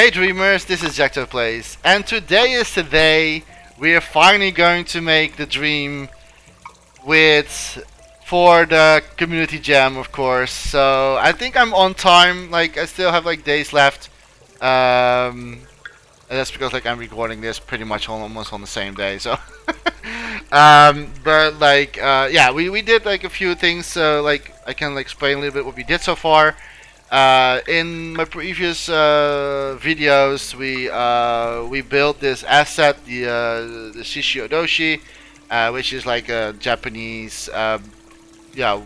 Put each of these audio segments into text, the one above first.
Hey dreamers, this is Jechta Plays, and today is the day we are finally going to make the dream for the community jam, of course. So I think I'm on time. Like I still have like days left, and that's because like I'm recording this pretty much almost on the same day. So, but like yeah, we did like a few things. So like I can like explain a little bit what we did so far. In my previous videos, we built this asset, the Shishi Odoshi, which is like a Japanese yeah,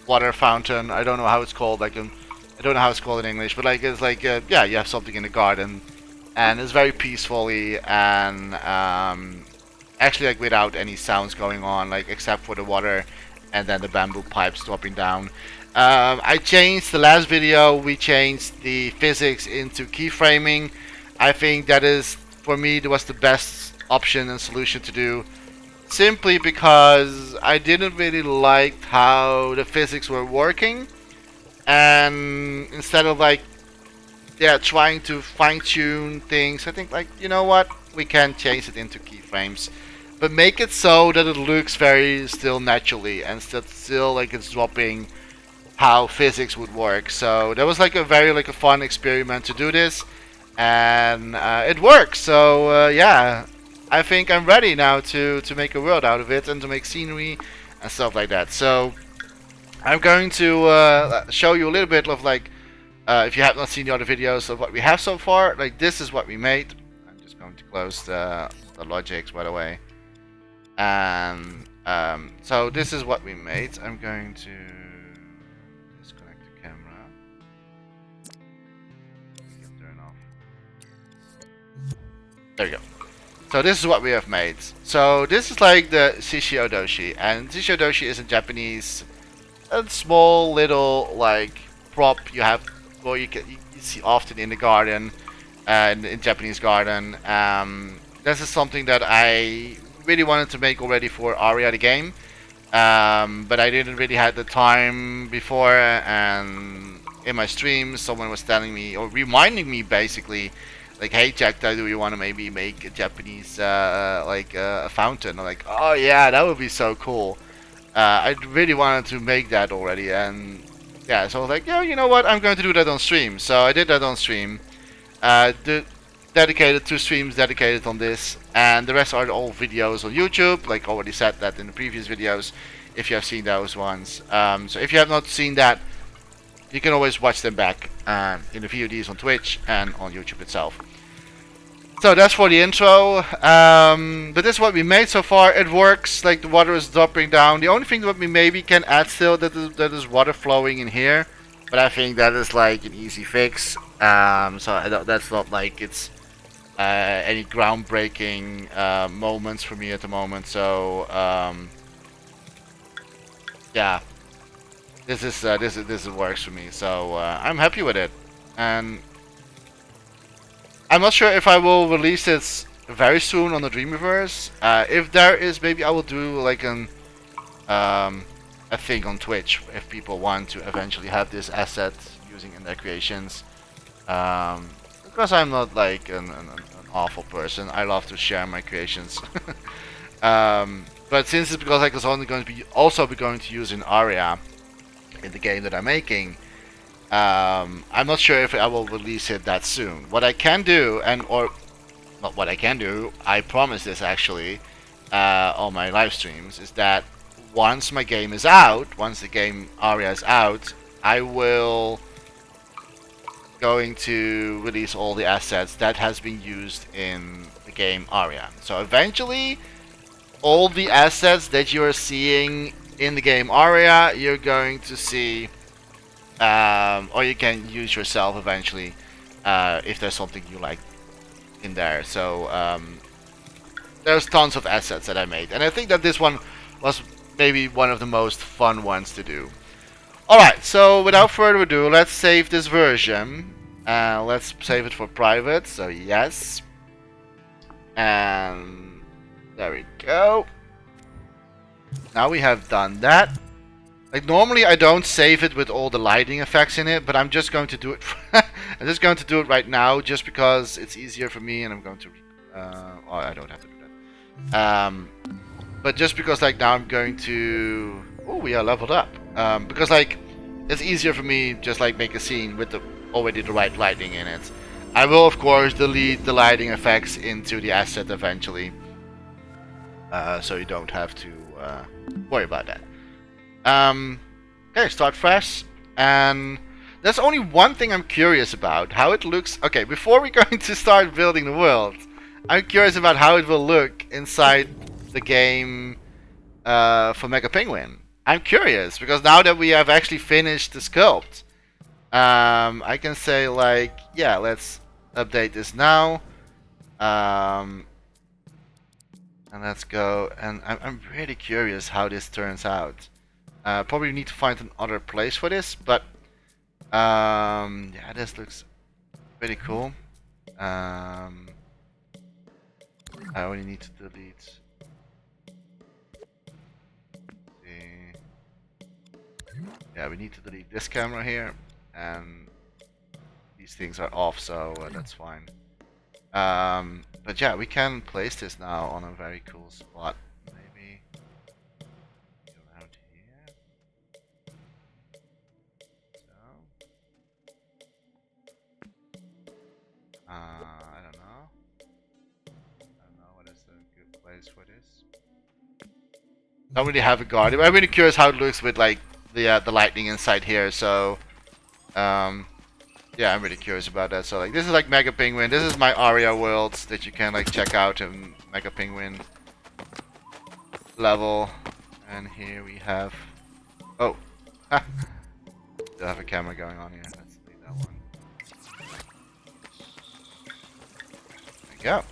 water fountain. I don't know how it's called. I don't know how it's called in English, but like it's like yeah, you have something in the garden, and it's very peacefully and actually like without any sounds going on, like except for the water and then the bamboo pipes dropping down. I changed the last video. We changed the physics into keyframing. I think that is, for me, was the best option and solution to do. Simply because I didn't really like how the physics were working, and instead of like yeah trying to fine tune things, I think like you know what, we can change it into keyframes, but make it so that it looks very still naturally and still like it's dropping how physics would work. So that was like a very like a fun experiment to do this, and it works. So yeah, I think I'm ready now to make a world out of it and to make scenery and stuff like that. So I'm going to show you a little bit of like if you have not seen the other videos of what we have so far. Like this is what we made. I'm just going to close the logics by the way, and so this is what we made. I'm going to there we go. So this is what we have made. So this is like the Shishi Odoshi, and Shishi Odoshi is a Japanese, a small little like prop you have, well you see often in the garden, in Japanese garden. This is something that I really wanted to make already for Aria the game, but I didn't really have the time before. And in my streams, someone was telling me or reminding me basically. Like, hey Jechta, do you want to maybe make a Japanese like a fountain? I'm like, oh yeah, that would be so cool. I really wanted to make that already, and yeah, so I was like, yeah, you know what, I'm going to do that on stream. So I did that on stream. Dedicated 2 streams dedicated on this, and the rest are all videos on YouTube. Like already said that in the previous videos, if you have seen those ones. So if you have not seen that, you can always watch them back in the VODs on Twitch and on YouTube itself. So that's for the intro. But this is what we made so far. It works. Like the water is dropping down. The only thing that we maybe can add still that is water flowing in here. But I think that is like an easy fix. So that's not like it's any groundbreaking moments for me at the moment. So yeah. This works for me, so I'm happy with it, and I'm not sure if I will release this very soon on the Dreamiverse. If there is, maybe I will do like a thing on Twitch if people want to eventually have this asset using in their creations. Because I'm not like an awful person, I love to share my creations. But since it's because like it's only going to be going to use in Aria. In the game that I'm making, I'm not sure if I will release it that soon. What I can do, or not what I can do, I promise this actually on my live streams, is that once my game is out, once the game Aria is out, I will going to release all the assets that has been used in the game Aria. So eventually, all the assets that you are seeing in the game Aria, you're going to see, or you can use yourself eventually, if there's something you like in there. So there's tons of assets that I made, and I think that this one was maybe one of the most fun ones to do. Alright, so without further ado, let's save this version. Let's save it for private, so yes. And there we go. Now we have done that. Like normally I don't save it with all the lighting effects in it, but I'm just going to do it. I'm just going to do it right now, just because it's easier for me, and I'm going to. Oh, I don't have to do that. But just because like now I'm going to. Oh, we are leveled up. Because like it's easier for me just like make a scene with the already the right lighting in it. I will of course delete the lighting effects into the asset eventually, so you don't have to worry about that. Okay, start fresh, and there's only one thing I'm curious about: how it looks. Okay, before we're going to start building the world, I'm curious about how it will look inside the game for Mega Penguin. I'm curious because now that we have actually finished the sculpt, I can say like, yeah, let's update this now, and let's go. And I'm really curious how this turns out. Probably need to find another place for this, but yeah, this looks pretty cool. I only need to delete the. Yeah, we need to delete this camera here, and these things are off, so that's fine. But yeah, we can place this now on a very cool spot. Maybe around here. So, I don't know. I don't know what is a good place for this. Don't really have a garden. I'm really curious how it looks with like the lightning inside here. So, yeah, I'm really curious about that. So like this is like Mega Penguin. This is my Aria world that you can like check out in Mega Penguin level. And here we have. Oh, still have a camera going on here. Let's leave that one. There we go.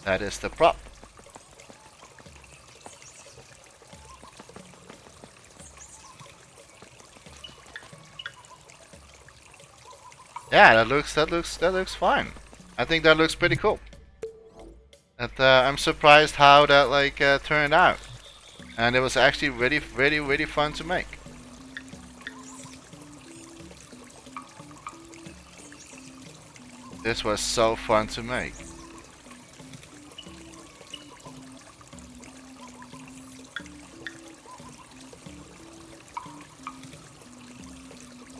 That is the prop. Yeah, that looks fine. I think that looks pretty cool. And I'm surprised how that like turned out, and it was actually really fun to make. This was so fun to make.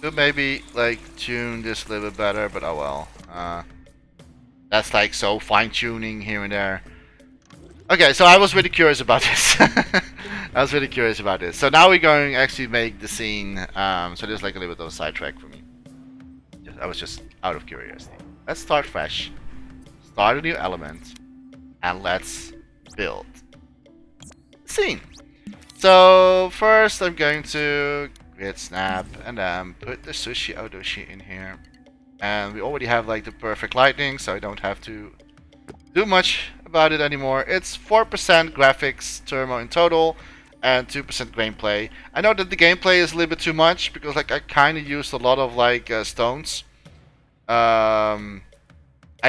Could maybe like tune this a little bit better, but oh well. That's like so fine-tuning here and there. Okay, so I was really curious about this. I was really curious about this. So now we're going to actually make the scene. So there's like a little bit of a sidetrack for me. I was just out of curiosity. Let's start fresh. Start a new element. And let's build scene. So first I'm going to grid snap and then put the sushi Odoshi in here. And we already have like the perfect lighting, so I don't have to do much about it anymore. It's 4% graphics thermal in total and 2% gameplay. I know that the gameplay is a little bit too much because like I kind of used a lot of like stones. I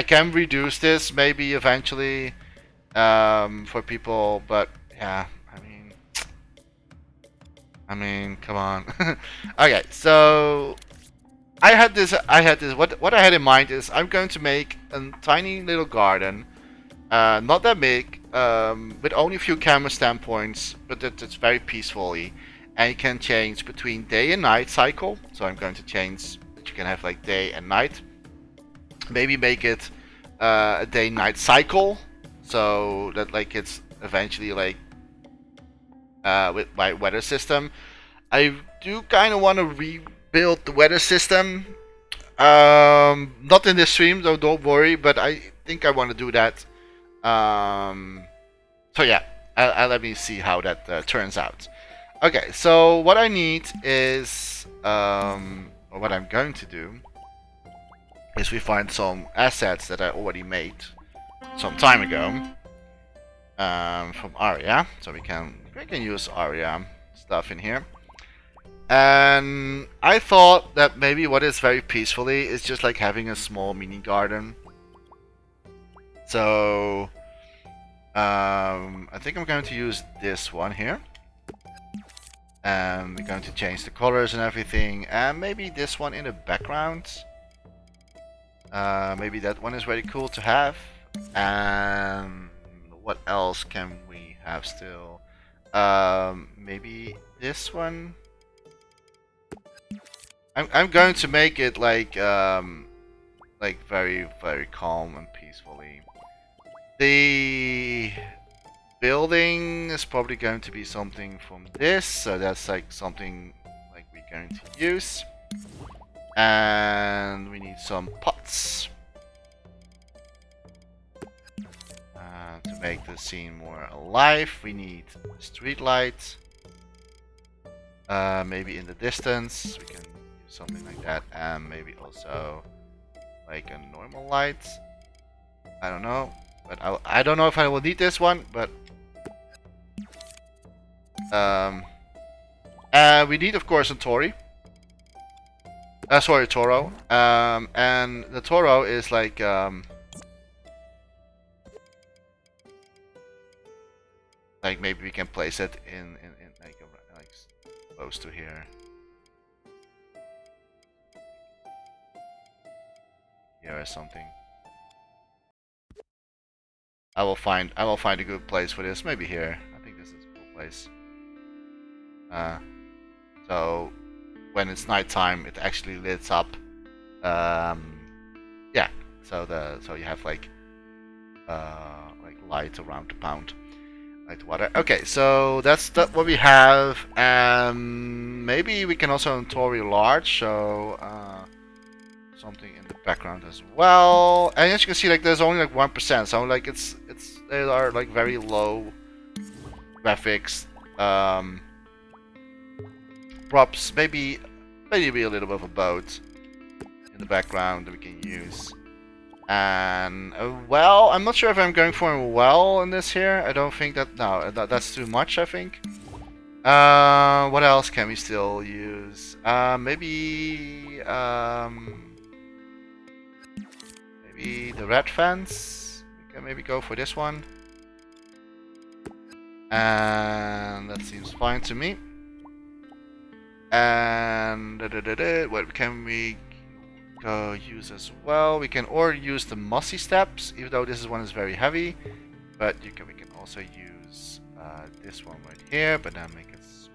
can reduce this maybe eventually for people, but yeah, I mean, come on. Okay, so I had this. What I had in mind is I'm going to make a tiny little garden, not that big, with only a few camera standpoints, but that's very peacefully, and you can change between day and night cycle. So I'm going to change that you can have like day and night. Maybe make it a day-night cycle, so that like it's eventually like with my weather system. I do kind of want to rebuild the weather system. Not in this stream, though. Don't worry. But I think I want to do that. So yeah, let me see how that turns out. Okay, so what I need is, or what I'm going to do, is we find some assets that I already made some time ago from Aria. So we can use Aria stuff in here. And I thought that maybe what is very peacefully is just like having a small mini garden. So I think I'm going to use this one here. We're going to change the colors and everything, and maybe this one in the background. Maybe that one is very cool to have. And what else can we have still? Maybe this one. I'm going to make it like very calm and peacefully. The building is probably going to be something from this, so that's like something like we're going to use. And we need some pots to make the scene more alive. We need street lights. Maybe in the distance we can use something like that, and maybe also like a normal light. I don't know, but I don't know if I will need this one, but we need of course a Tori. Sorry, Toro. And the Toro is like maybe we can place it in like close to here. Here or something. I will find a good place for this. Maybe here. I think this is a cool place. So when it's nighttime, it actually lights up. Yeah. So you have like light around the pound, light water. Okay, so that's what we have. Maybe we can also Tori large. So something in the background as well. And as you can see, like there's only like 1%. So like they are like very low graphics. Props, maybe a little bit of a boat in the background that we can use. And well, I'm not sure if I'm going for a well in this here. I don't think that, no, that's too much, I think. What else can we still use? Maybe the red fence. We can maybe go for this one. And that seems fine to me. And what can we use as well? We can use the mossy steps, even though this one is very heavy. But we can also use this one right here, but then make it small.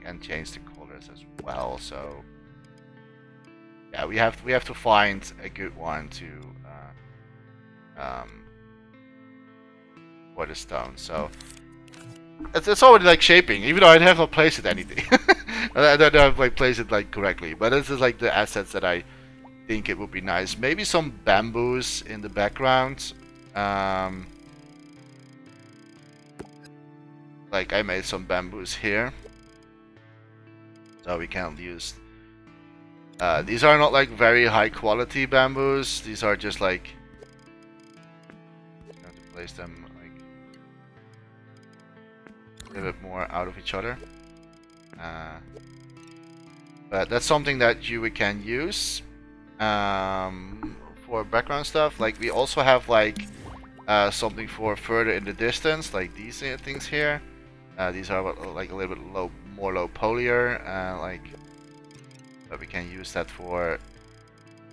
And change the colors as well. So yeah, we have to find a good one to for the stone. So it's already like shaping, even though I have not placed it anything. I don't have like placed it like correctly, but this is like the assets that I think it would be nice. Maybe some bamboos in the background. Like I made some bamboos here, so we can use. These are not like very high quality bamboos. These are just like. I'm going to place them like a little bit more out of each other. But that's something that you can use for background stuff. Like we also have like something for further in the distance, like these things here. These are like a little bit more low polymer, but we can use that for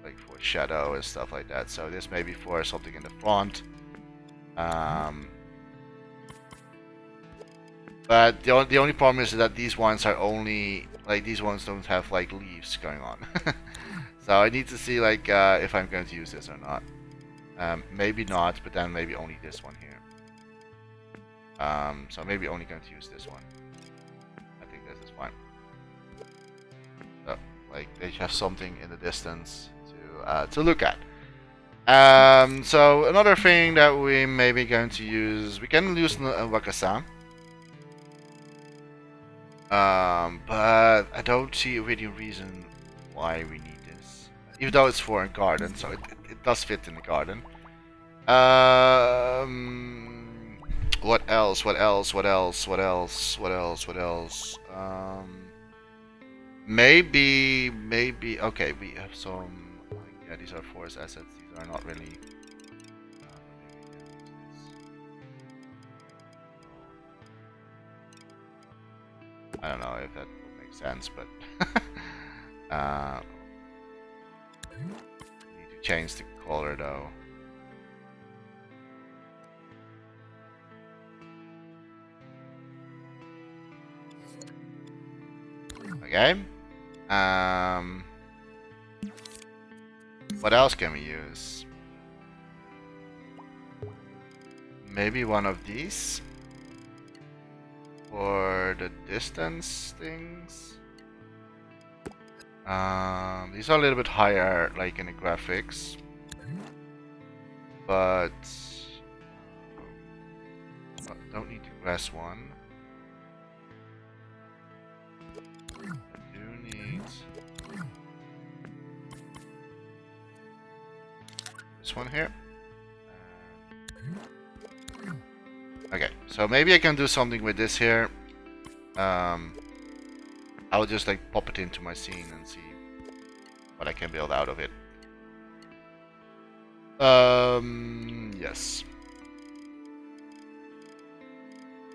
like for shadow and stuff like that. So this may be for something in the front. But the only problem is that these ones are only like these ones don't have like leaves going on. So I need to see like if I'm going to use this or not. Maybe not, but then maybe only this one here. So maybe only going to use this one. I think this is fine. So like they have something in the distance to look at. So another thing that we may be going to use, we can use Wakasa. But I don't see really a reason why we need this. Even though it's for a garden, so it does fit in the garden. What else? Maybe. Okay, we have some. Yeah, these are forest assets. These are not really. I don't know if that would make sense, but need to change the color though. Okay. What else can we use? Maybe one of these for the distance things. These are a little bit higher, like in the graphics, but don't need to press one. I do need this one here. Okay, so maybe I can do something with this here. I'll just like pop it into my scene and see what I can build out of it. Yes.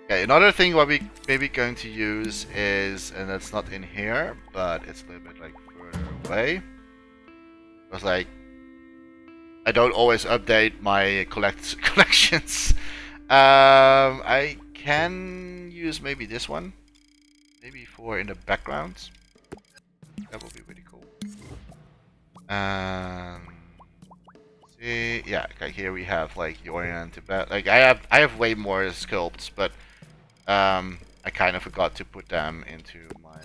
Okay, another thing what we maybe going to use is, and that's not in here, but it's a little bit like further away. Because like I don't always update my collections. I can use maybe this one. Maybe for in the background. That would be really cool. See, yeah, okay, here we have like the oriented back. Like I have way more sculpts, but I kind of forgot to put them into my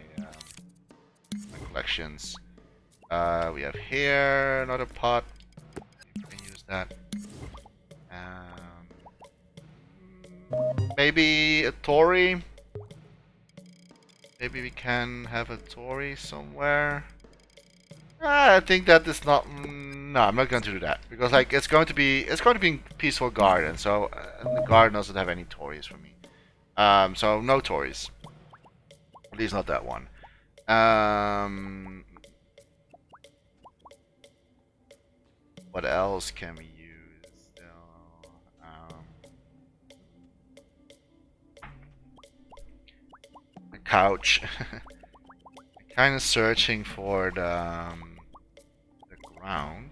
my collections. We have here another pot. You can use that. Maybe a Torii. Maybe we can have a Torii somewhere. I think that is not. No, I'm not going to do that because like it's going to be in peaceful garden. So the garden doesn't have any Tories for me. So no Tories. At least not that one. What else can we use? A couch. Kind of searching for the ground.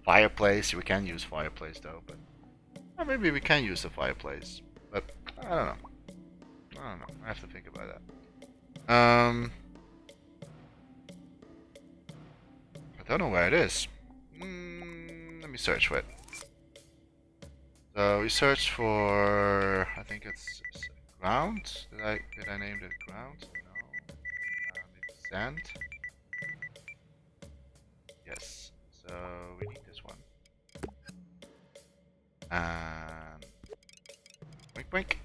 Fireplace. We can use fireplace though, but maybe we can use the fireplace. But I don't know. I have to think about that. I don't know where it is. Let me search for it. So we search for. I think it's ground. Did I name it ground? No. Maybe sand. Yes. So we need this one. And wink wink.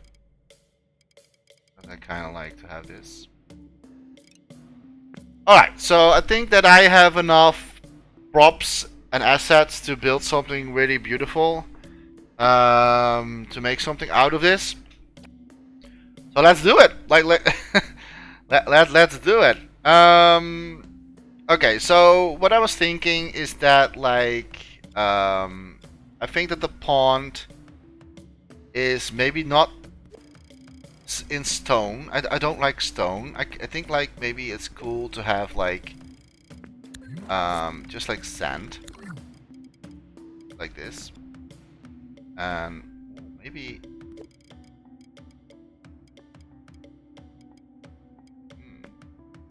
I kind of like to have this. Alright, so I think that I have enough props and assets to build something really beautiful. To make something out of this. So let's do it. Let's do it. Okay, so what I was thinking is that like I think that the pond is maybe not in stone. I don't like stone. I think like maybe it's cool to have like just like sand like this, and maybe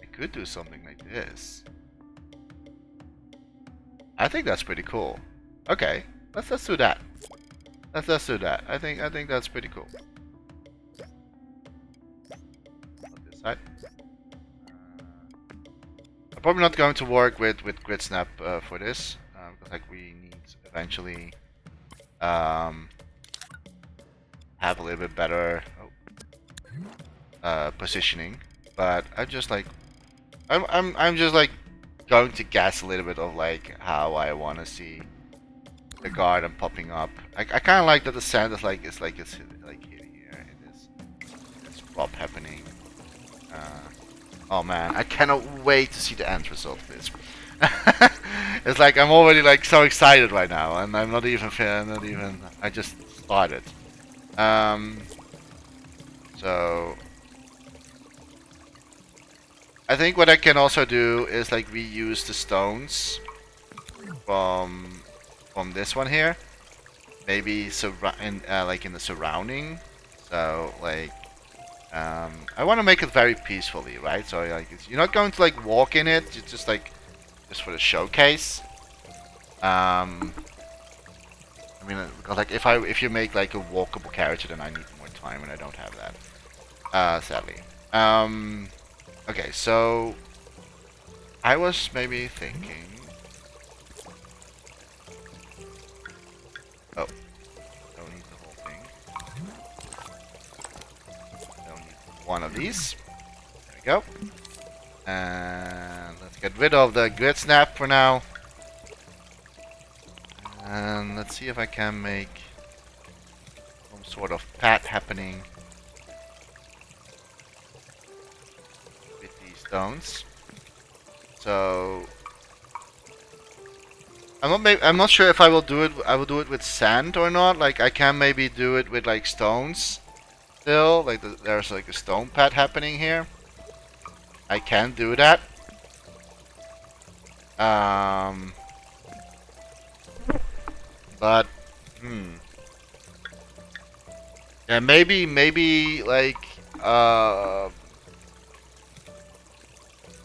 I could do something like this. I think that's pretty cool. Okay, let's do that. Let's do that. I think that's pretty cool. On this side. I'm probably not going to work with grid snap for this because like we need eventually have a little bit better positioning. But I'm just like I'm just like going to guess a little bit of like how I want to see the garden popping up. I kind of like that the sand is like it's like here in this pop happening. Oh man, I cannot wait to see the end result of this. It's like I'm already like so excited right now, and I'm not even. I just started. So I think what I can also do is like reuse the stones from this one here. Maybe like in the surrounding. So like I want to make it very peacefully, right? So like you're not going to like walk in it. It's just like just for the showcase. I mean, because like if you make like a walkable character, then I need more time, and I don't have that. Sadly. Okay, so I was maybe thinking. Oh, don't need the whole thing. Don't need one of these. There we go. And let's get rid of the grid snap for now. And let's see if I can make some sort of pad happening with these stones. So I'm not sure if I will do it. I will do it with sand or not. Like I can maybe do it with like stones. Still, like there's like a stone pad happening here. I can do that. But yeah, maybe like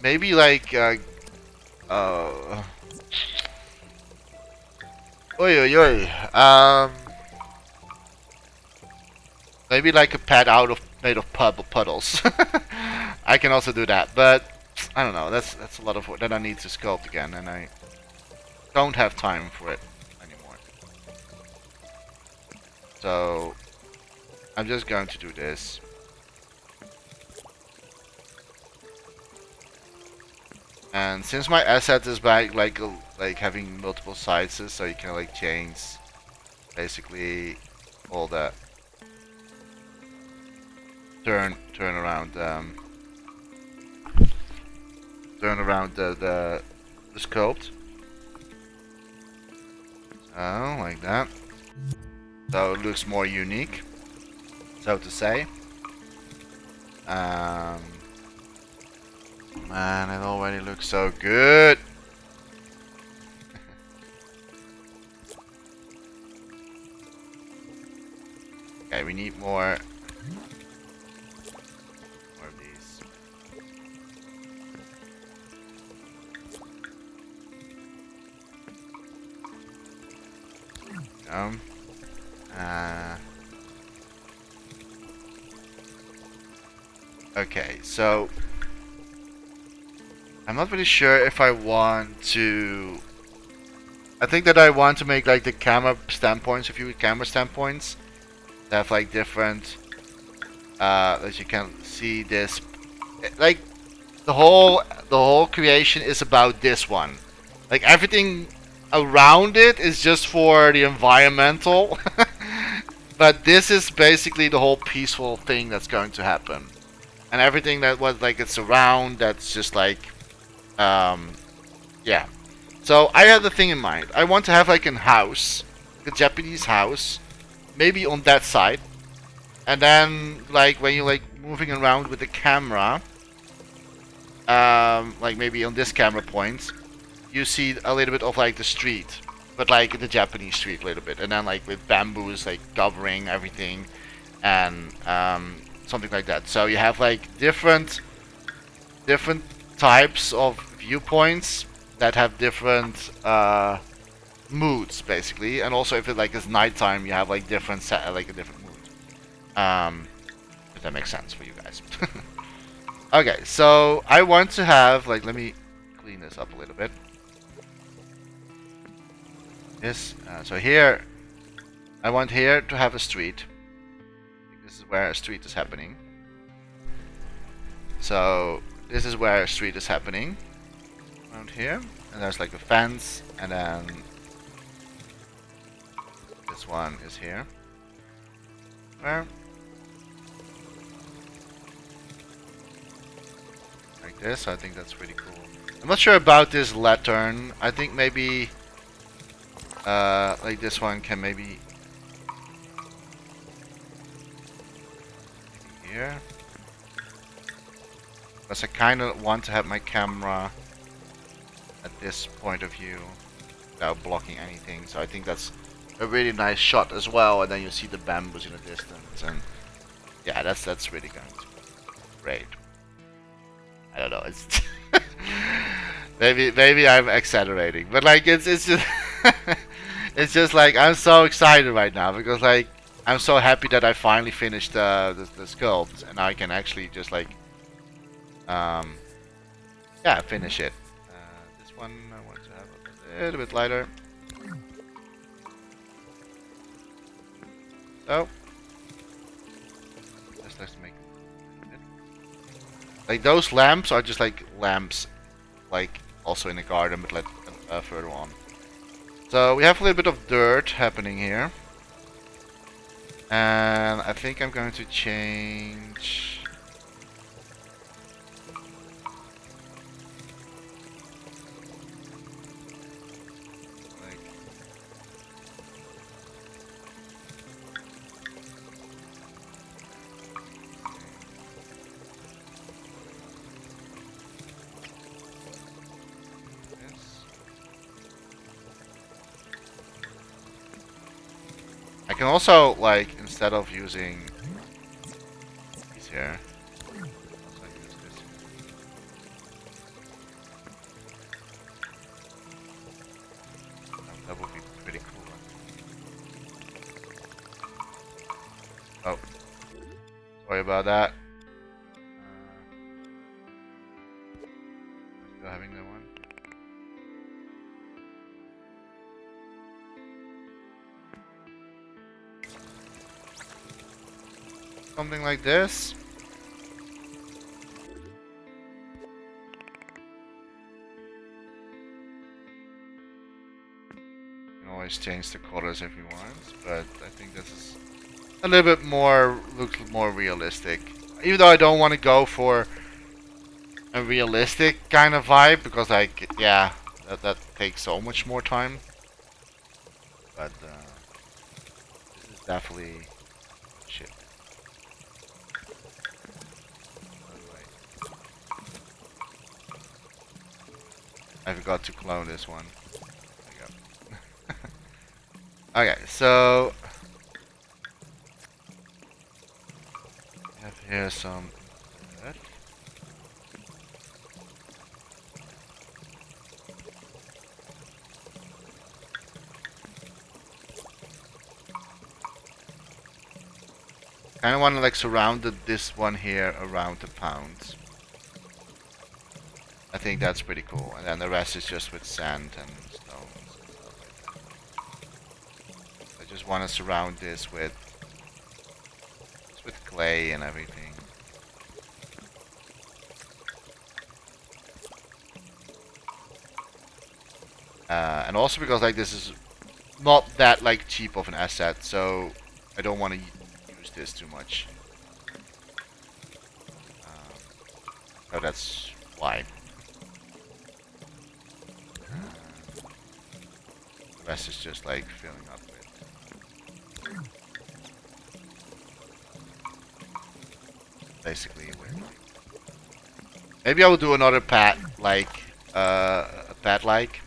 maybe like oi oi oi maybe like a pad made of puddles. I can also do that, but I don't know. That's a lot of work that I need to sculpt again, and I don't have time for it anymore. So I'm just going to do this. And since my asset is like having multiple sizes, so you can like change basically all that turn around the sculpt. So like that. So it looks more unique, so to say. Man, it already looks so good. Okay, we need more of these. Okay, so I'm not really sure if I want to. I think that I want to make like the camera standpoints, a few camera standpoints that have like different. As you can see, this like the whole creation is about this one. Like everything around it is just for the environmental, but this is basically the whole peaceful thing that's going to happen, and everything that was like it's around that's just like. Yeah. So I had the thing in mind. I want to have like a house, a Japanese house, maybe on that side, and then like when you're like moving around with the camera, like maybe on this camera point, you see a little bit of like the street, but like the Japanese street a little bit, and then like with bamboos like covering everything, and something like that. So you have like different types of viewpoints that have different moods basically, and also if it like is nighttime, you have like different like a different mood. If that makes sense for you guys. Okay, so I want to have like, let me clean this up a little bit. This so here I want here to have a street. This is where a street is happening. So this is where a street is happening around here, and there's like a fence, and then this one is here. Where? Like this. I think that's pretty cool. I'm not sure about this lantern. I think maybe like this one can maybe here. Because I kind of want to have my camera at this point of view without blocking anything. So I think that's a really nice shot as well. And then you see the bamboos in the distance. And yeah, that's really going to be great. I don't know. It's maybe I'm exaggerating, but like it's just it's just like I'm so excited right now because like I'm so happy that I finally finished the sculpt and I can actually just like yeah, finish it. This one I want to have a little bit lighter. So let's make it. Like those lamps are just like lamps, like also in the garden, but like further on. So we have a little bit of dirt happening here, and I think I'm going to change. I can also, like, instead of using these here, also use this here. That would be pretty cool. Oh, sorry about that. Still having that one. Something like this. You can always change the colors if you want, but I think this is a little bit more, looks more realistic. Even though I don't want to go for a realistic kind of vibe, because like, yeah, that takes so much more time. But this is definitely shit. I forgot to clone this one. There we go. Okay, so we have here some dirt. Kind of want to like surround this one here around the pounds. I think that's pretty cool, and then the rest is just with sand and stones and stuff like that. I just want to surround this with clay and everything. And also because like this is not that like cheap of an asset, so I don't want to use this too much. So that's why. The rest is just like filling up with basically with. Maybe I will do another pad like a pad like.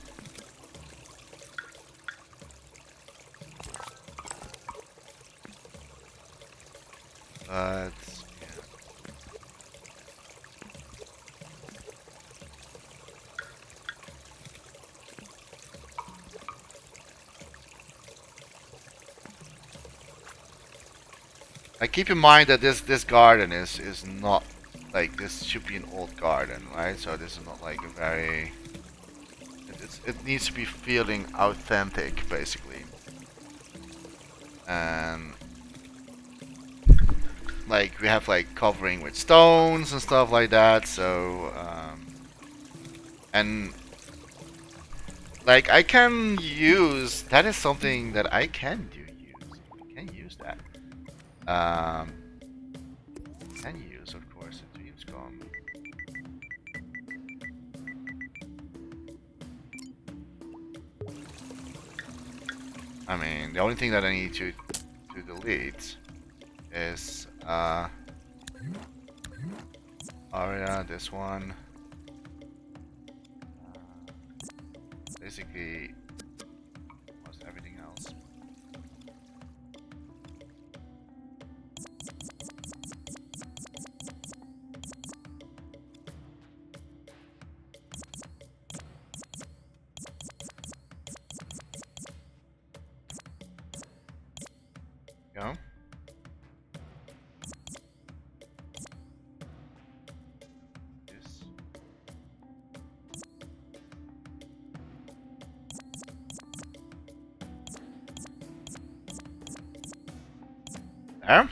But yeah. Like keep in mind that this garden is not like, this should be an old garden, right? So this is not like a very, it needs to be feeling authentic basically. And like we have like covering with stones and stuff like that, so and like I can use, that is something that I can use that can use, of course, the dream's gone. I mean, the only thing that I need to delete is area, this one. Basically, almost everything else. Go. This. There.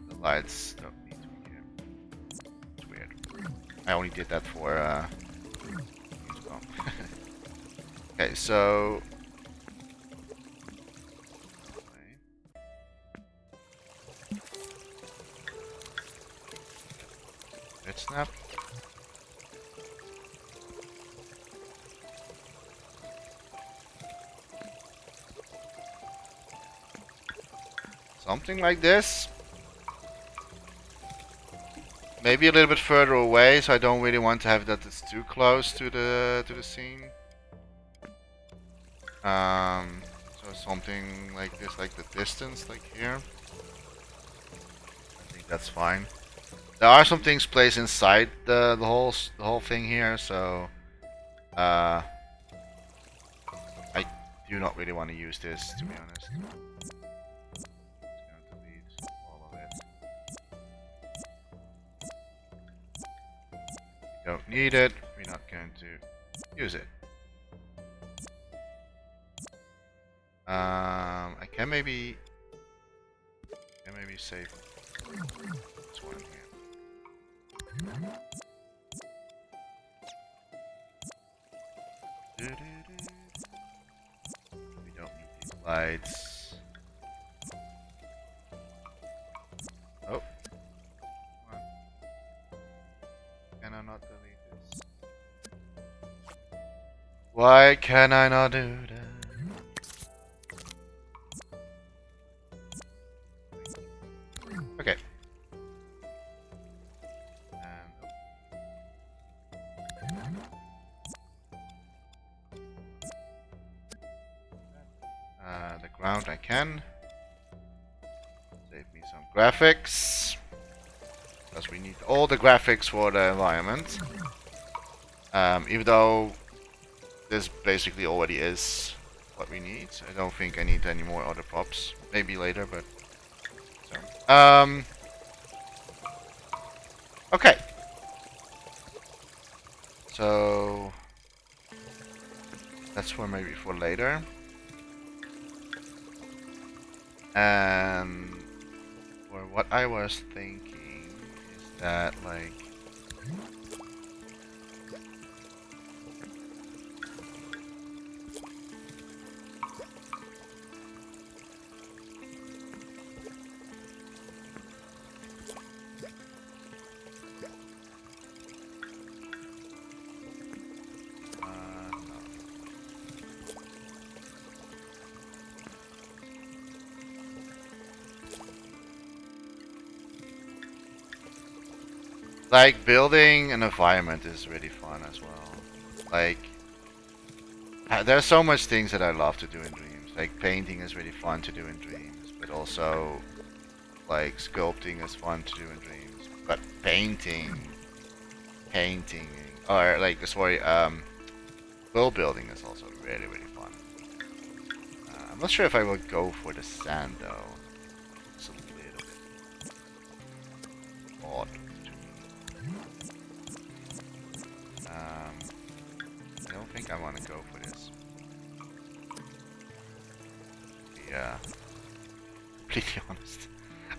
The lights don't need to be here. It's weird. I only did that for okay, so red snap. Something like this. Maybe a little bit further away, so I don't really want to have that it's too close to the scene. So something like this, like the distance, like here. I think that's fine. There are some things placed inside the whole thing here, so I do not really want to use this, to be honest. Don't need it. We're not going to use it. I can maybe save this one here. We don't need these lights. Oh. Can I not delete this? Why can I not do that? Okay. The ground I can. Save me some graphics. Because we need all the graphics for the environment. Even though this basically already is what we need. I don't think I need any more other props. Maybe later, but... So. Okay. So... That's for maybe for later. And... For what I was thinking is that, like... Like, building an environment is really fun as well. Like, there's so much things that I love to do in Dreams. Like, painting is really fun to do in Dreams, but also, like, sculpting is fun to do in Dreams. But painting, or like, sorry, world building is also really, really fun. I'm not sure if I would go for the sand though. It's a little bit odd. I don't think I want to go for this. Yeah. Completely honest.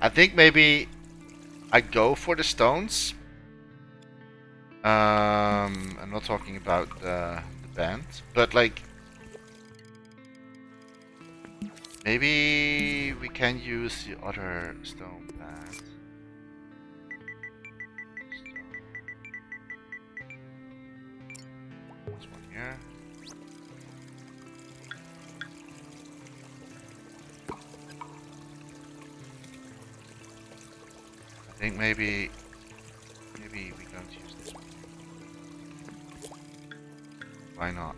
I think maybe I go for the stones. I'm not talking about the band, but like maybe we can use the other stone pad. This one here. I think maybe we don't use this one. Why not?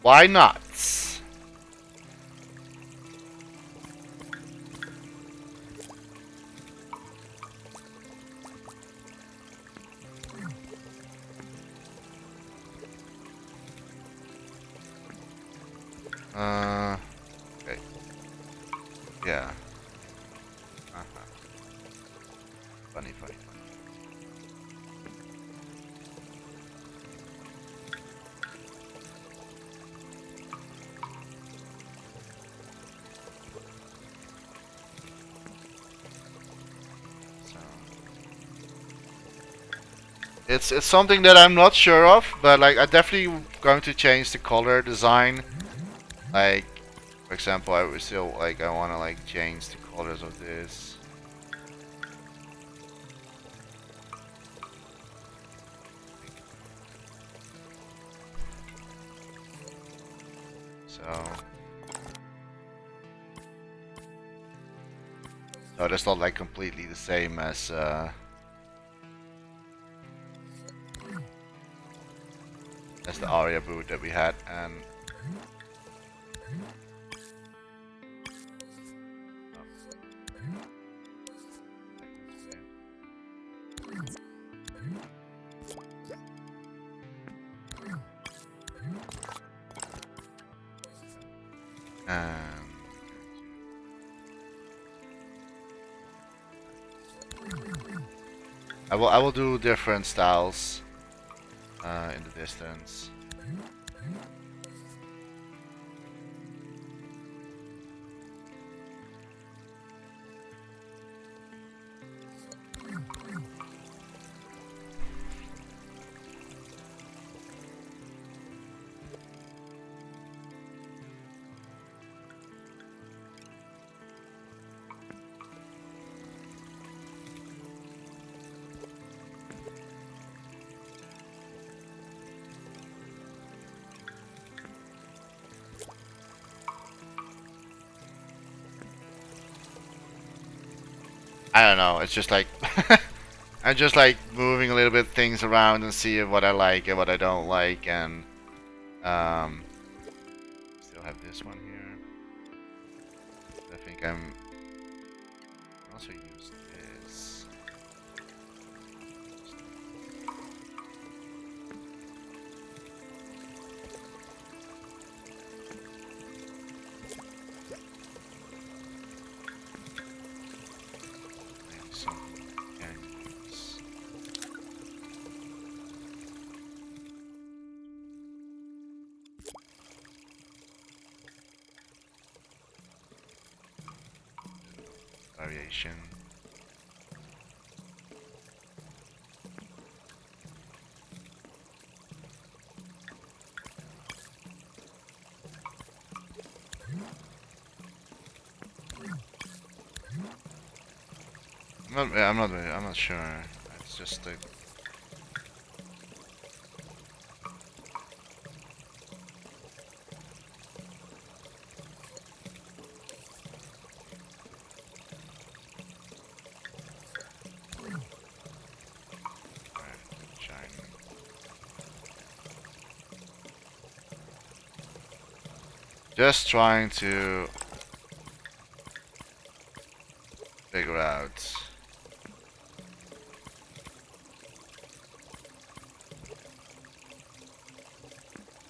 Why not? Okay. Yeah. Funny, funny, funny. So it's something that I'm not sure of, but like I definitely going to change the color design. Like, for example, I would still like I want to like change the colors of this. So that's not like completely the same as the Aria boot that we had, and I will do different styles in the distance. I don't know. It's just like I'm just like moving a little bit things around and see what I like and what I don't like, and still have this one here. I think I'm also use this. Maybe some canyons. Variation. I'm not sure. It's just like shiny. Just trying to figure out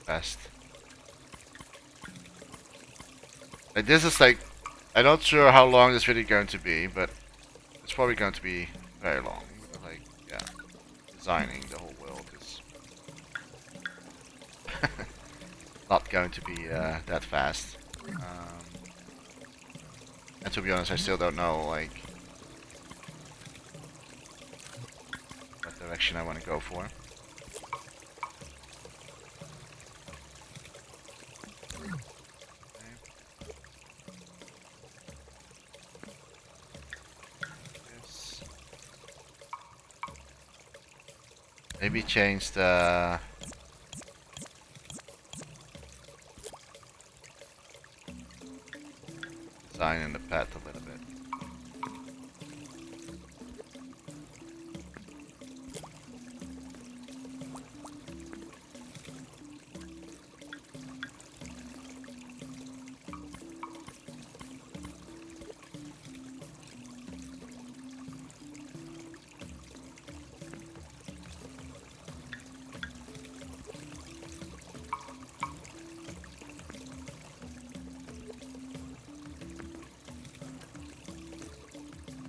best. Like this is like I'm not sure how long this video is going to be, but it's probably going to be very long. Because like yeah, designing the whole world is not going to be that fast. And to be honest, I still don't know like what direction I want to go for. Maybe change the design in the pet a little bit.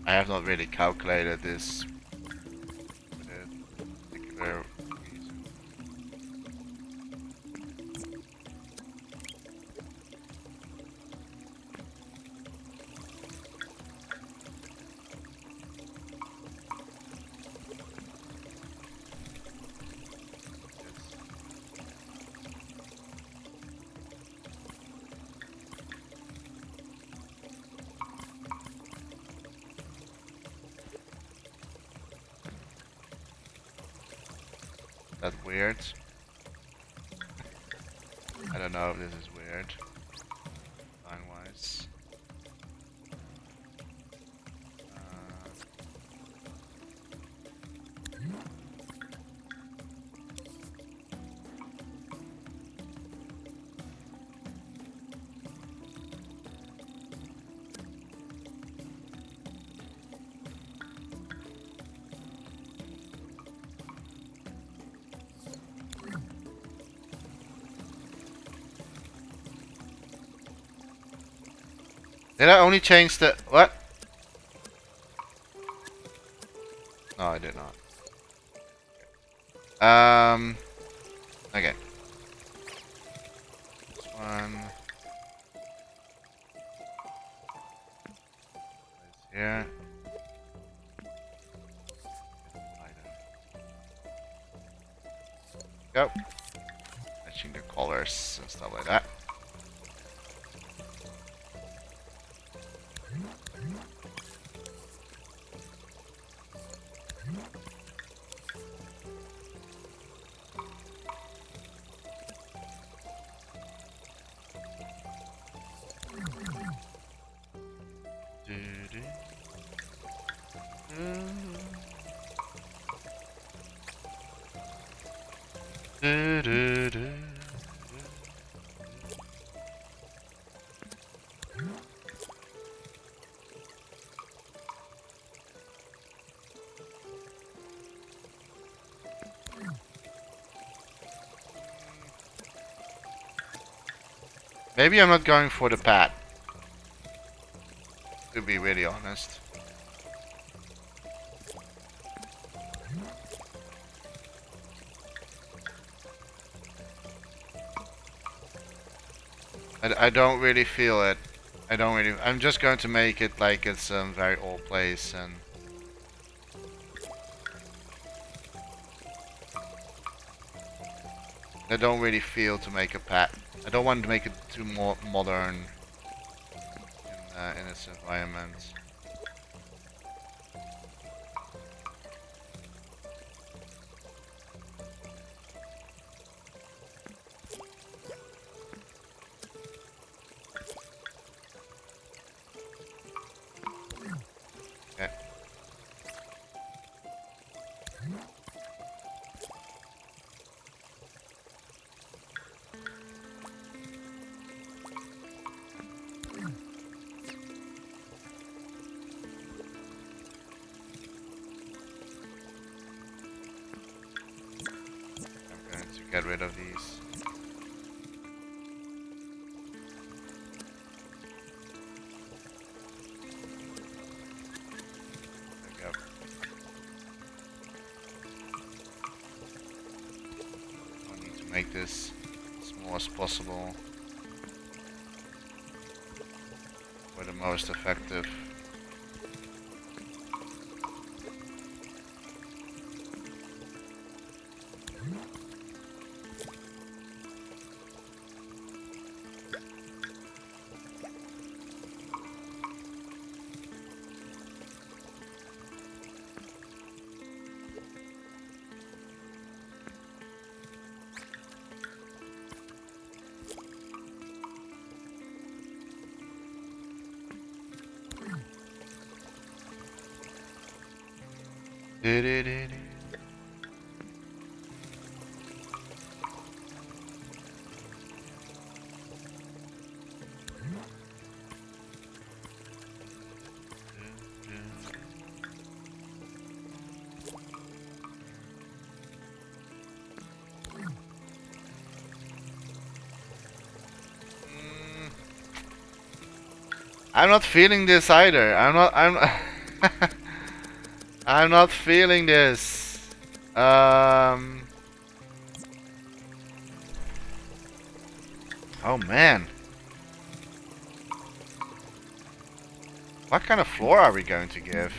I have not really calculated this for a particular reason. That weird? I don't know if this is weird. Design wise. Did I only change the... what? No, I did not. Okay. This one... is here. Go. Matching the colors and stuff like that. Maybe I'm not going for the pad, to be really honest. I don't really feel it. I'm just going to make it like it's a very old place and... I don't really feel to make a pad. I don't want to make it too more modern in its environment. Okay. Get rid of these. There we go. I need to make this as small as possible for the most effective. I'm not feeling this either. I'm not feeling this. Oh man. What kind of floor are we going to give?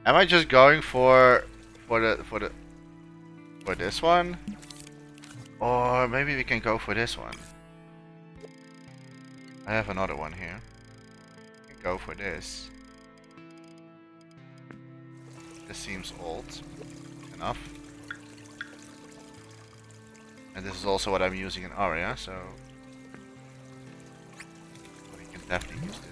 Am I just going for this one? Or maybe we can go for this one. I have another one here. We can go for this. This seems old enough. And this is also what I'm using in Aria, so we can definitely use this.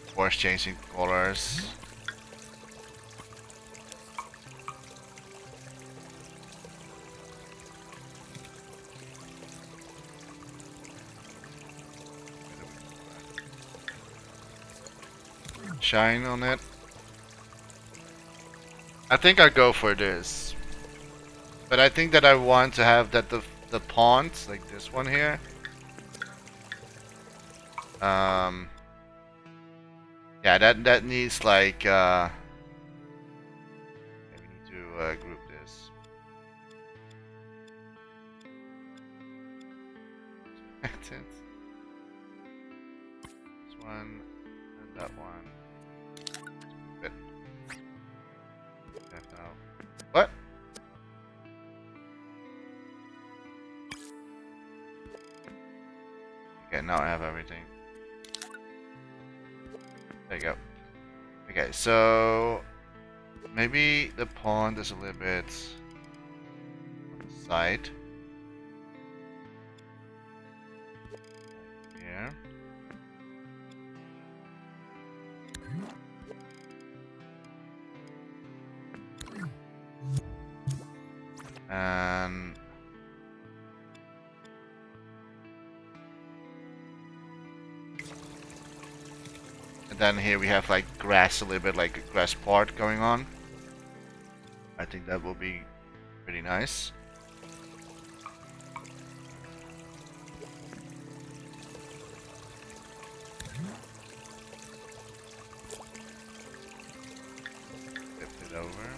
Of course, changing colors. Shine on it. I think I'll go for this. But I think that I want to have that the pawns, like this one here. Yeah, that needs like we need to group this. That's it. This one and that one. Good. Now. What? Okay, now I have everything. There you go. Okay, so maybe the pond is a little bit on the side. Here. And then here we have like grass, a little bit like a grass part going on. I think that will be pretty nice. Flip it over.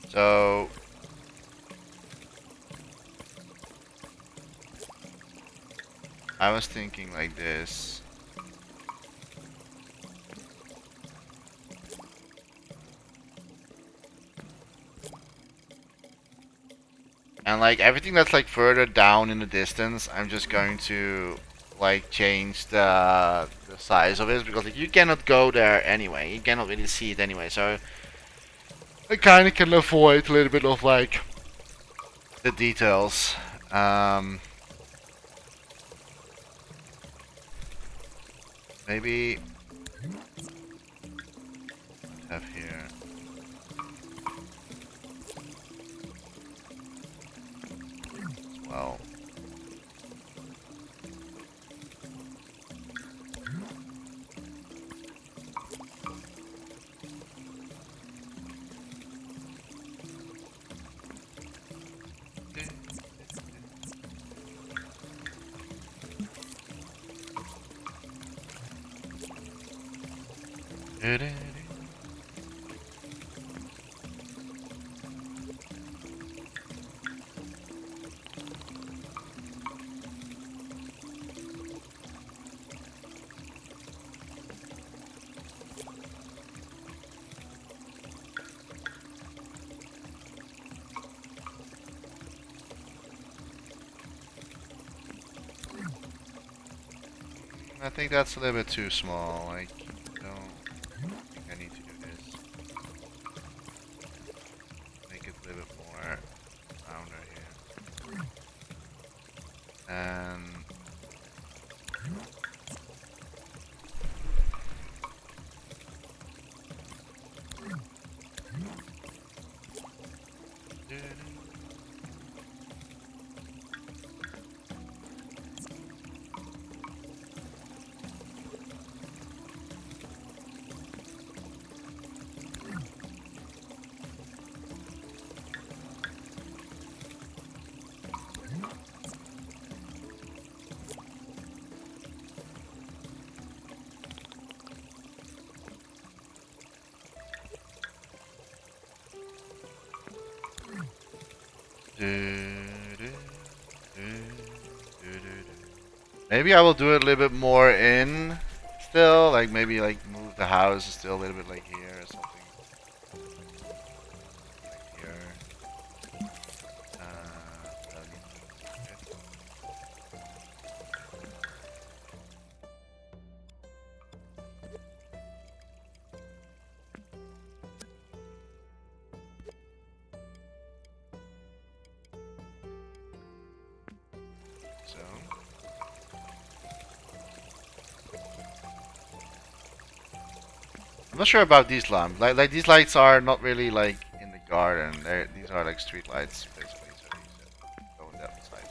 So I was thinking like this. And like everything that's like further down in the distance, I'm just going to like change the size of it, because like you cannot go there anyway. You cannot really see it anyway. So I kind of can avoid a little bit of like the details. Maybe have here. Well. I think that's a little bit too small. Like, don't think I need to do this. Make it a little bit more rounder here. And maybe I will do it a little bit more in still, like maybe like move the house still a little bit like here or something. Like here. So I'm not sure about these lamps. Like these lights are not really like in the garden. These are like street lights basically. So these go on that side.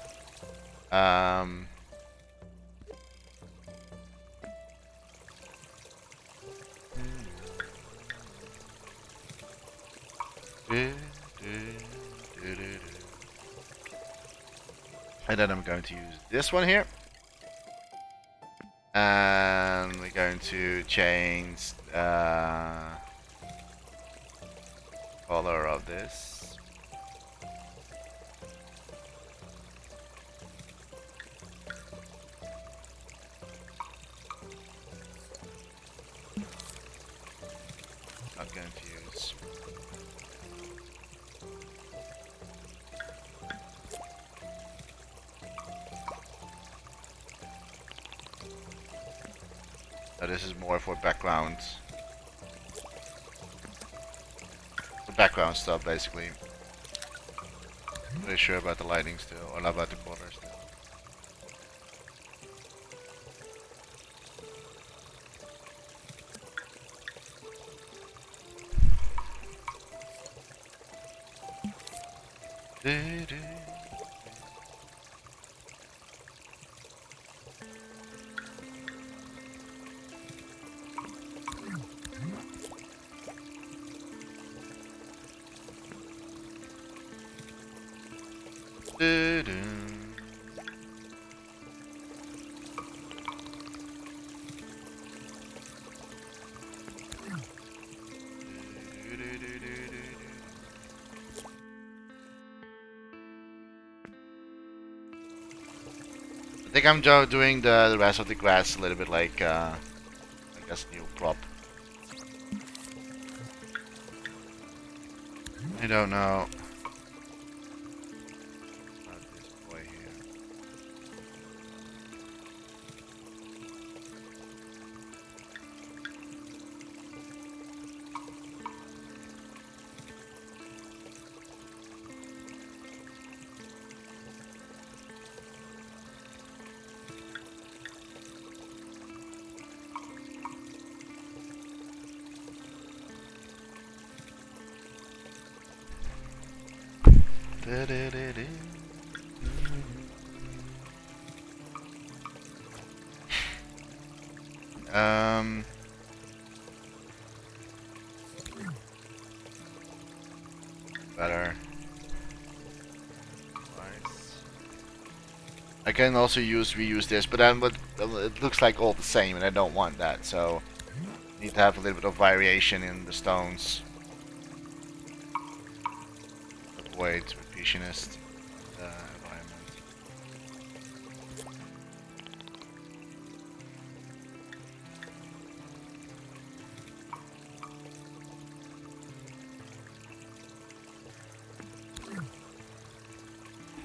And then I'm going to use this one here. And we're going to change the color of this. Not going to use. So this is more for background. The background stuff, basically. Not really sure about the lighting still, or not about the color still. think I'm doing the rest of the grass a little bit like I guess new prop. I don't know. About this boy here. Um, better. Nice. I can also reuse this, but then it looks like all the same, and I don't want that. So need to have a little bit of variation in the stones. Avoid repeationist environment.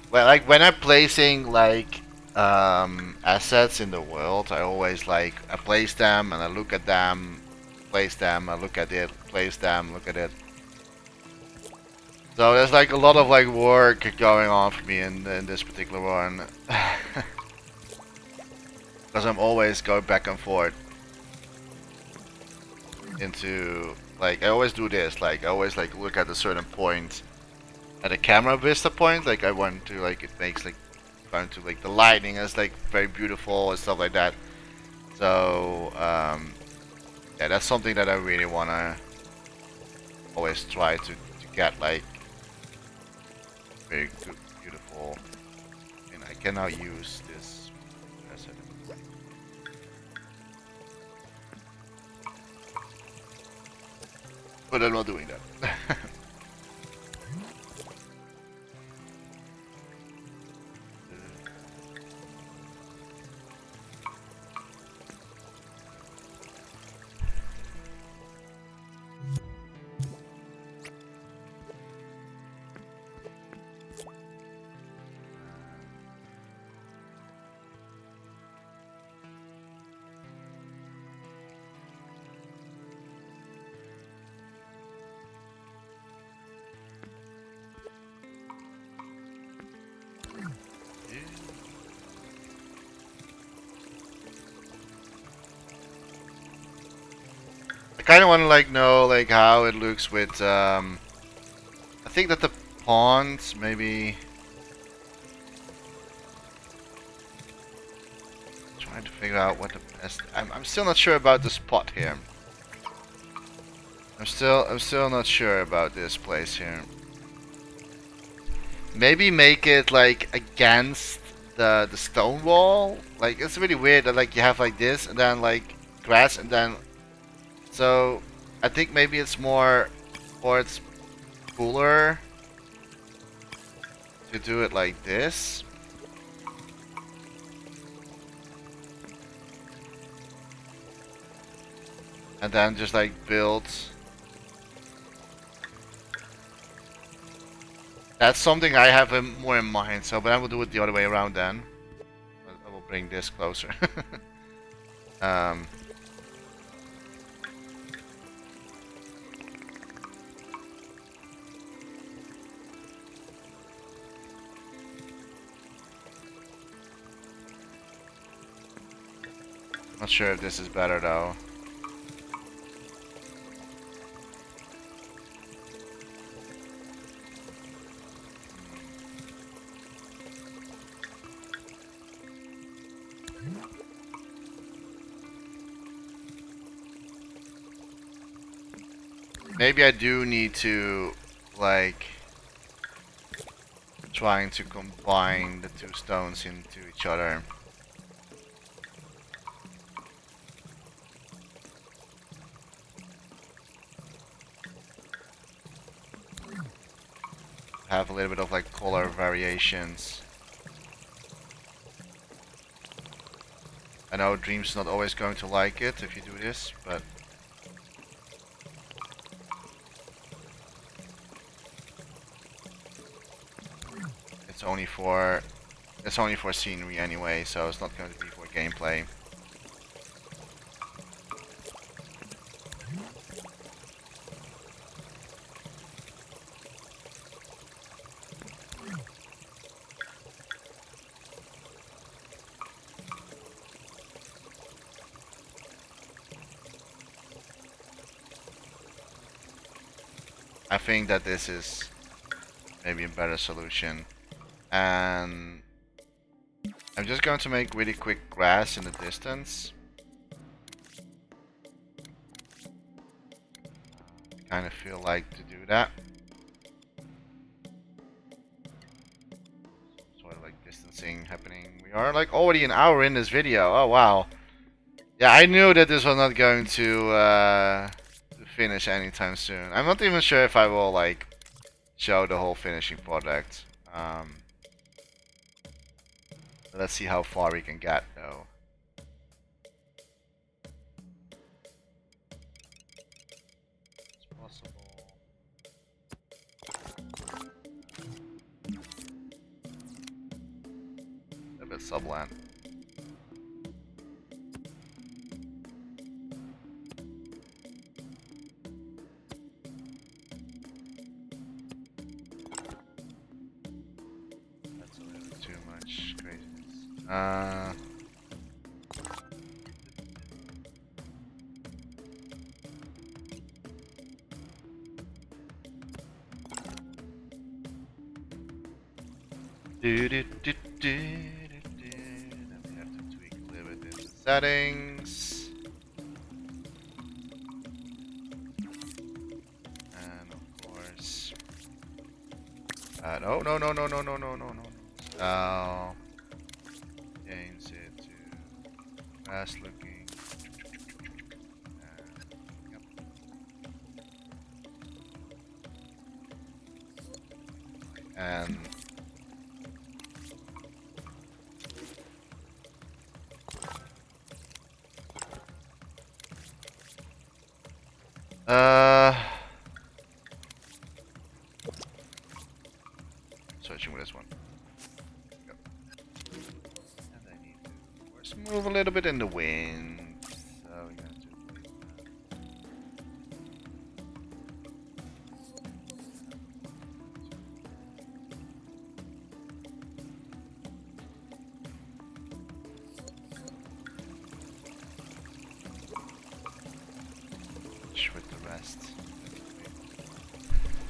Well, like when I'm placing like assets in the world, I always like I place them and I look at them, place them, I look at it, place them, look at it. So there's like a lot of like work going on for me in this particular one, because I'm always going back and forth into like I always do this, like I always like look at a certain point at a camera vista point, like I want to like it makes like trying to like the lighting is like very beautiful and stuff like that. So yeah, that's something that I really wanna always try to get like very good, beautiful. And I cannot use this asset. But I'm not doing that. I kind of want to like know like how it looks with I think that the pawns maybe trying to figure out what the best I'm still not sure about the spot here. I'm still not sure about this place here. Maybe make it like against the stone wall. Like it's really weird that like you have like this and then like grass and then so I think maybe it's more or it's cooler to do it like this. And then just like build. That's something I have more in mind, so but I will do it the other way around then. I will bring this closer. Not sure if this is better though. Maybe I do need to like trying to combine the two stones into each other. Have a little bit of like color variations. I know Dream's not always going to like it if you do this, but it's only for scenery anyway, so it's not going to be for gameplay. I think that this is maybe a better solution. And I'm just going to make really quick grass in the distance. I kind of feel like to do that. Sort of like distancing happening. We are like already an hour in this video. Oh wow. Yeah, I knew that this was not going to finish anytime soon. I'm not even sure if I will like show the whole finishing product. Let's see how far we can get though. It's possible. A bit subland. That's a little too much craziness. Then we have to tweak a little bit in the settings. And of course, no. Change it to fast looking. Yep. And searching with this one. Yep. And I need to, of course, move a little bit in the wind. So we're going to place that. With the rest.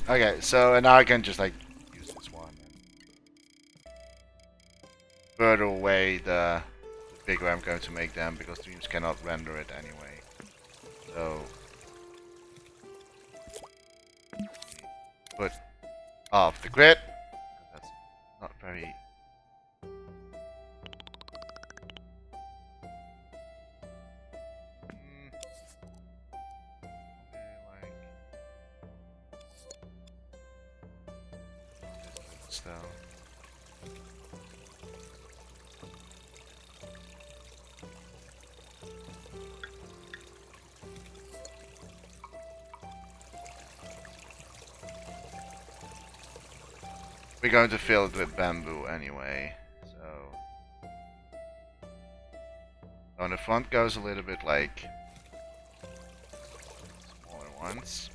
Okay, so now I can just like use this one. Further away, the bigger I'm going to make them because Dreams cannot render it anyway. So put off the grid. That's not very. Though. We're going to fill it with bamboo anyway, so on the front goes a little bit like smaller ones.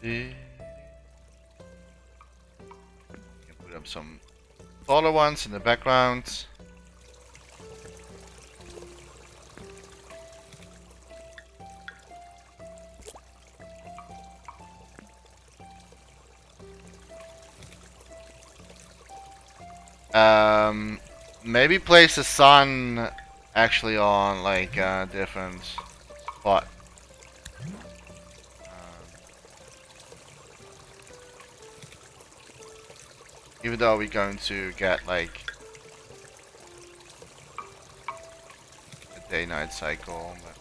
You can put up some taller ones in the background. Maybe place the sun actually on like different But even though we're going to get like a day-night cycle, but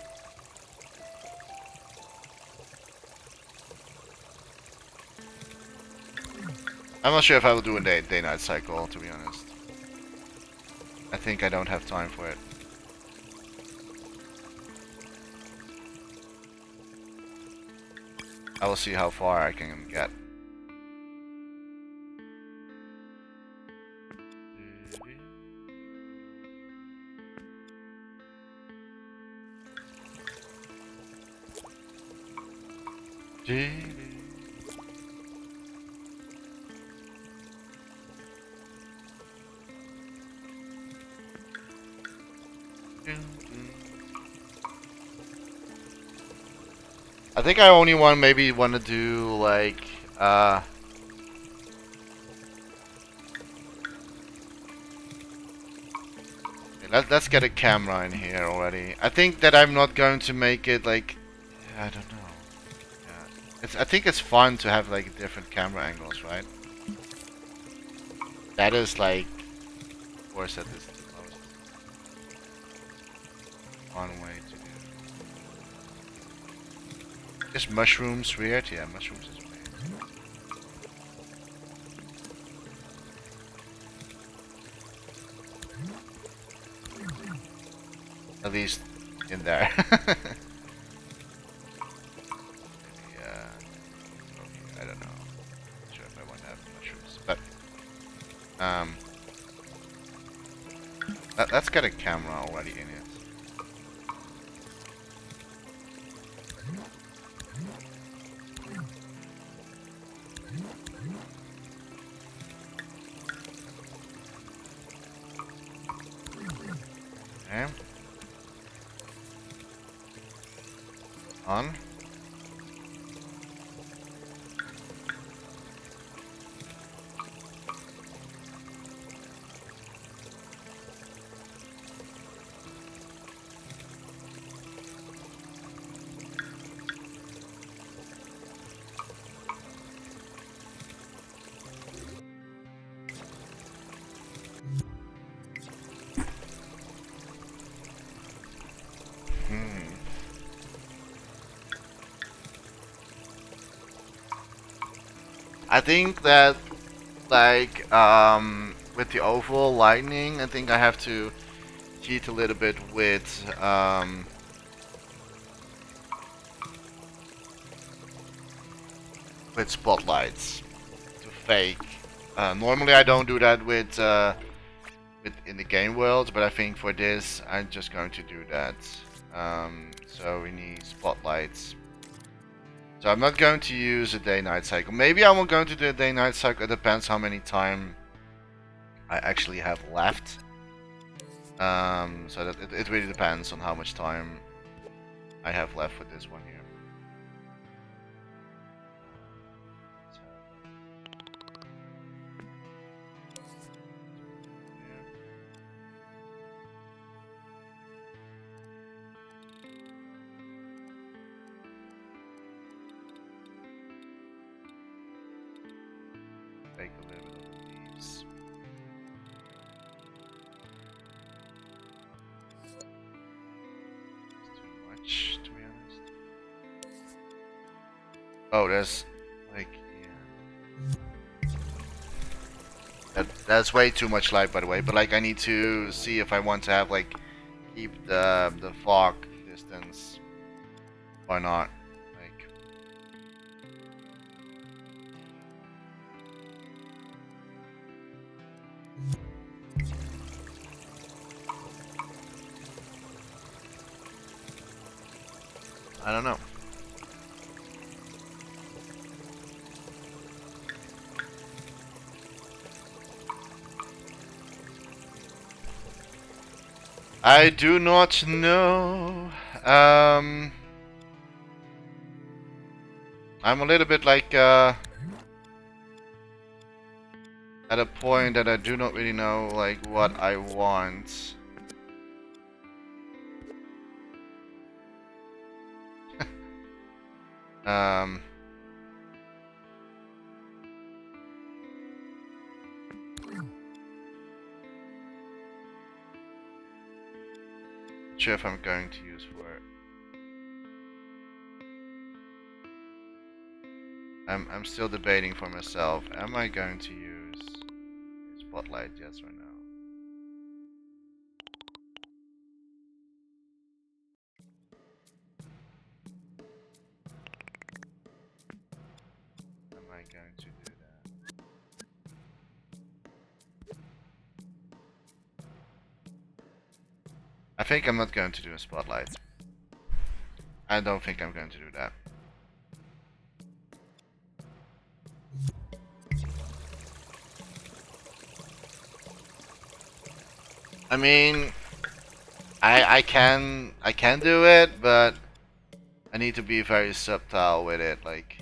I'm not sure if I will do a day-night cycle, to be honest. I think I don't have time for it. I will see how far I can get. I think I only maybe want to do like let's get a camera in here already. I think that I'm not going to make it like, I don't know. I think it's fun to have like different camera angles, right? That is like, of course, that is the most fun way to do. Is mushrooms weird? Yeah, mushrooms is weird. At least in there. I don't know. Not sure if I want to have mushrooms, but that's got a camera already in it. Okay. On. I think that like with the overall lighting, I think I have to cheat a little bit with spotlights to fake. Normally I don't do that with in the game world, but I think for this I'm just going to do that. So we need spotlights. So I'm not going to use a day-night cycle. Maybe I'm going to do a day-night cycle. It depends how many time I actually have left. So that it really depends on how much time I have left with this one here. Take a little bit of the leaves. It's too much, to be honest. Oh, there's like, yeah. That's way too much light, by the way. But like, I need to see if I want to have like keep the fog distance or not. I don't know. I do not know. I'm a little bit like at a point that I do not really know like what I want. Um, not sure if I'm going to use for it. I'm still debating for myself. Am I going to use spotlight? Yes or no? Am I going to do that? I think I'm not going to do a spotlight. I don't think I'm going to do that. I mean, I can do it, but I need to be very subtle with it, like.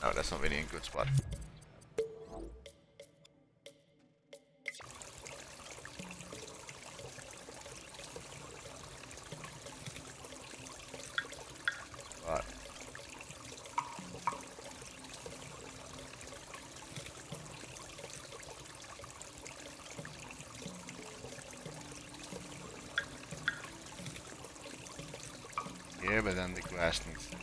No, that's not really a good spot. But here, but then the grass needs to.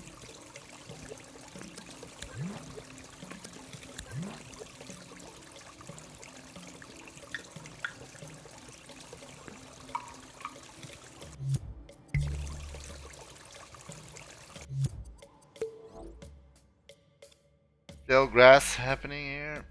Still grass happening here.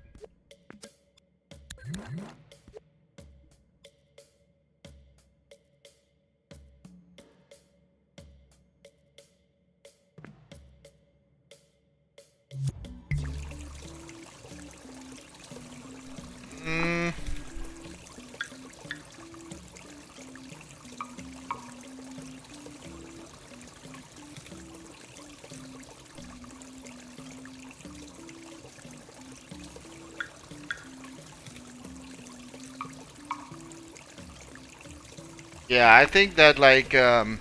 Yeah, I think that like and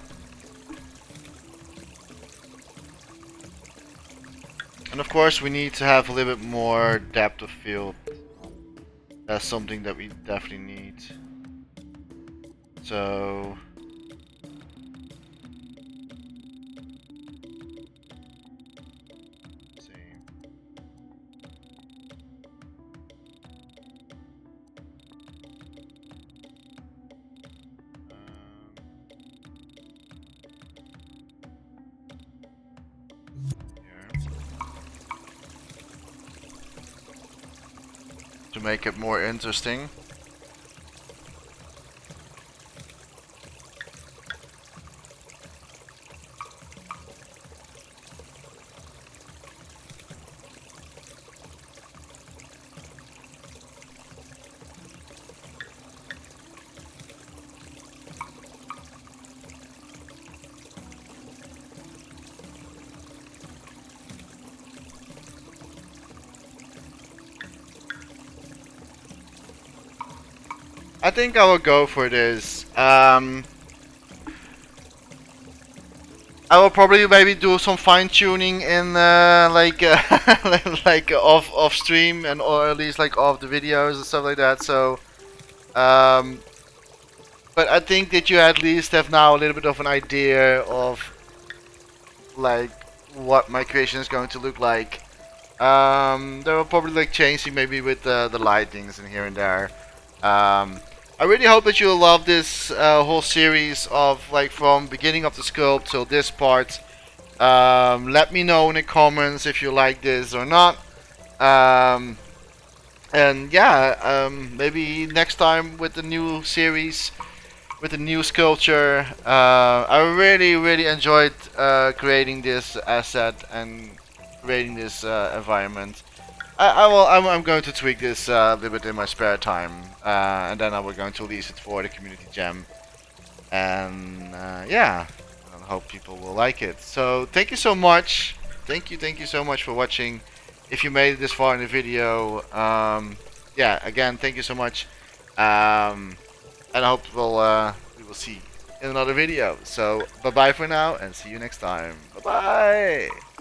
of course we need to have a little bit more depth of field. That's something that we definitely need. So let's see. To make it more interesting. I think I will go for this. I will probably maybe do some fine tuning in like like off stream and or at least like off the videos and stuff like that. So, but I think that you at least have now a little bit of an idea of like what my creation is going to look like. There will probably like changing maybe with the lightings and here and there. I really hope that you'll love this whole series of like from beginning of the sculpt till this part. Let me know in the comments if you like this or not. And yeah, maybe next time with the new series, with the new sculpture. I really enjoyed creating this asset and creating this environment. I'm going to tweak this a little bit in my spare time, and then I'm going to release it for the community jam. And yeah, I hope people will like it. So thank you so much. Thank you so much for watching. If you made it this far in the video, yeah, again, thank you so much. And I hope we will see in another video. So bye bye for now, and see you next time. Bye bye.